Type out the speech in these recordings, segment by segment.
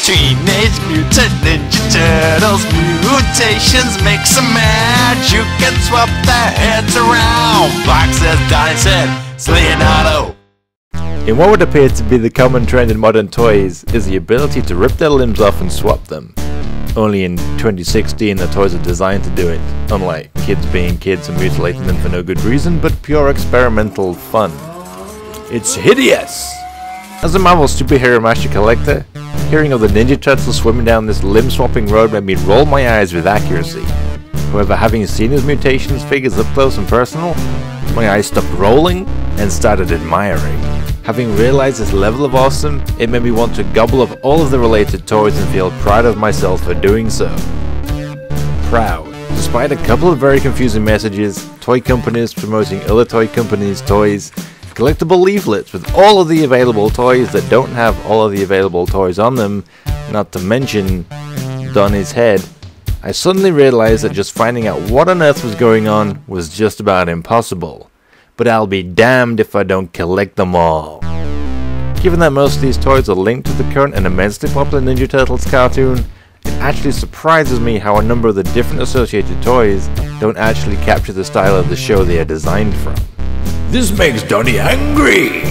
Teenage Mutant Ninja Turtles, mutations, mix and match. You can swap their heads around. Box says Donnie said, it's Leonardo. In what would appear to be the common trend in modern toys is the ability to rip their limbs off and swap them. Only in 2016 the toys are designed to do it, unlike kids being kids and mutilating them for no good reason, but pure experimental fun. It's hideous! As a Marvel superhero master collector, hearing of the Ninja Turtles swimming down this limb-swapping road made me roll my eyes with accuracy. However, having seen his Mutations figures up close and personal, my eyes stopped rolling and started admiring. Having realized this level of awesome, it made me want to gobble up all of the related toys and feel proud of myself for doing so. Proud. Despite a couple of very confusing messages, toy companies promoting other toy companies' toys, collectible leaflets with all of the available toys that don't have all of the available toys on them, not to mention Donnie's head, I suddenly realized that just finding out what on earth was going on was just about impossible. But I'll be damned if I don't collect them all. Given that most of these toys are linked to the current and immensely popular Ninja Turtles cartoon, it actually surprises me how a number of the different associated toys don't actually capture the style of the show they are designed from. This makes Donnie angry!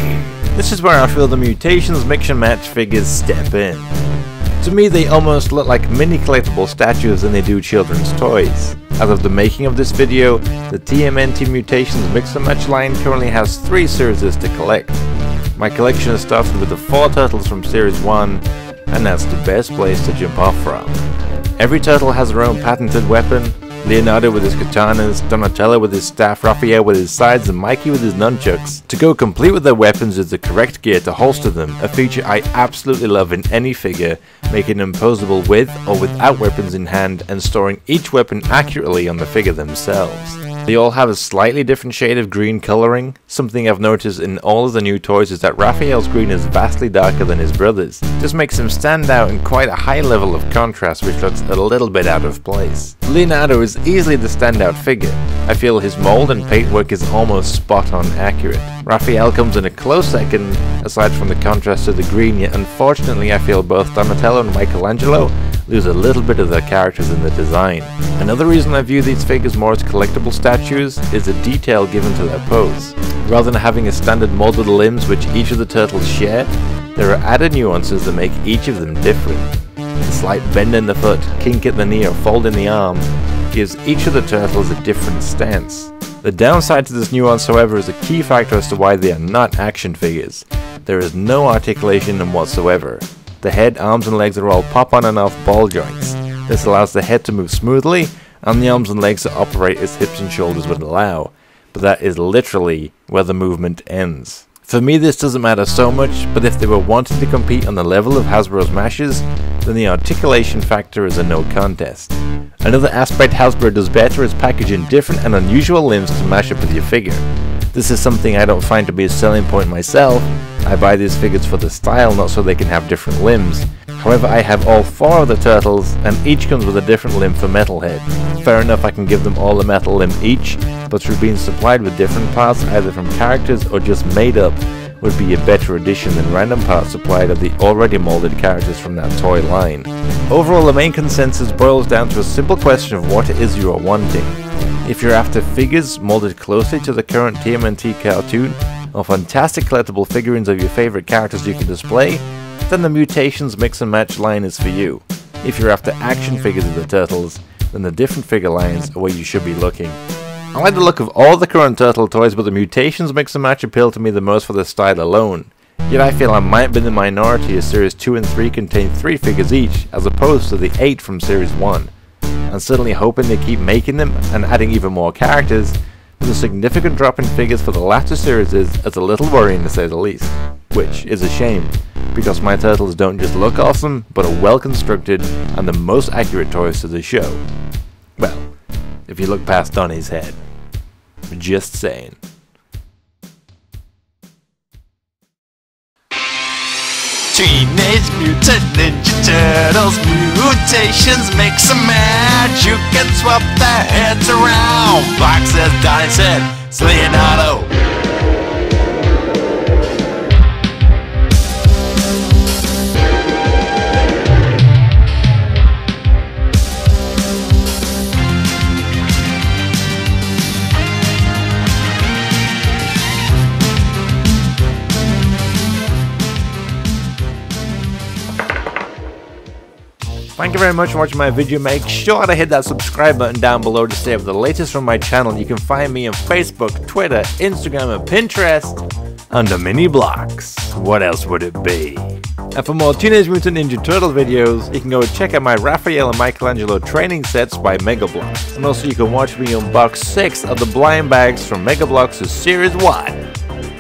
This is where I feel the Mutations mix and match figures step in. To me they almost look like mini collectible statues than they do children's toys. As of the making of this video, the TMNT Mutations mix and match line currently has 3 series to collect. My collection has started with the 4 turtles from series 1, and that's the best place to jump off from. Every turtle has their own patented weapon, Leonardo with his katanas, Donatello with his staff, Raphael with his sides, and Mikey with his nunchucks. To go complete with their weapons is the correct gear to holster them, a feature I absolutely love in any figure, making them posable with or without weapons in hand and storing each weapon accurately on the figure themselves. They all have a slightly different shade of green coloring. Something I've noticed in all of the new toys is that Raphael's green is vastly darker than his brother's. This makes him stand out in quite a high level of contrast, which looks a little bit out of place. Leonardo is easily the standout figure. I feel his mold and paintwork is almost spot on accurate. Raphael comes in a close second, aside from the contrast to the green, yet unfortunately I feel both Donatello and Michelangelo lose a little bit of their characters in the design. Another reason I view these figures more as collectible statues is the detail given to their pose. Rather than having a standard molded limbs which each of the turtles share, there are added nuances that make each of them different. A slight bend in the foot, kink at the knee or fold in the arm gives each of the turtles a different stance. The downside to this nuance, however, is a key factor as to why they are not action figures. There is no articulation in them whatsoever. The head, arms and legs are all pop on and off ball joints. This allows the head to move smoothly and the arms and legs to operate as hips and shoulders would allow, but that is literally where the movement ends. For me this doesn't matter so much, but if they were wanting to compete on the level of Hasbro's mashes, then the articulation factor is a no contest. Another aspect Hasbro does better is packaging different and unusual limbs to mash up with your figure. This is something I don't find to be a selling point myself. I buy these figures for the style, not so they can have different limbs. However, I have all 4 of the turtles, and each comes with a different limb for Metalhead. Fair enough, I can give them all a metal limb each, but through being supplied with different parts either from characters or just made up, would be a better addition than random parts supplied of the already molded characters from that toy line. Overall, the main consensus boils down to a simple question of what it is you are wanting. If you're after figures molded closely to the current TMNT cartoon, or fantastic collectible figurines of your favorite characters you can display, then the Mutations mix and match line is for you. If you're after action figures of the turtles, then the different figure lines are where you should be looking. I like the look of all the current turtle toys, but the Mutations mix and match appeal to me the most for the style alone. Yet I feel I might be in the minority as Series 2 and 3 contain 3 figures each, as opposed to the 8 from Series 1. I'm certainly hoping they keep making them and adding even more characters, but the significant drop in figures for the latter series is a little worrying to say the least. Which is a shame, because my turtles don't just look awesome, but are well constructed and the most accurate toys to the show. Well, if you look past Donnie's head. Just saying. Teenage Mutant Ninja Turtles, mutations, mix and match. You can swap their heads around. Box says Donnie said, it's Leonardo. Thank you very much for watching my video. Make sure to hit that subscribe button down below to stay up with the latest from my channel. You can find me on Facebook, Twitter, Instagram, and Pinterest under Mini Bloks. What else would it be? And for more Teenage Mutant Ninja Turtle videos, you can go and check out my Raphael and Michelangelo training sets by Mega Bloks. And also you can watch me unbox 6 of the blind bags from Mega Bloks' Series 1,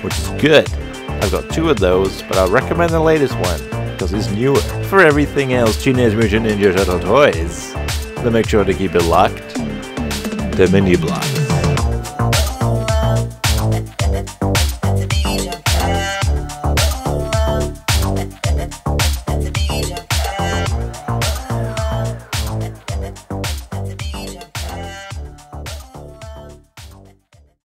which is good. I've got 2 of those, but I recommend the latest one because it's newer. For everything else Teenage Mutant Ninja Turtle toys, then make sure to keep it locked to Mini Bloks.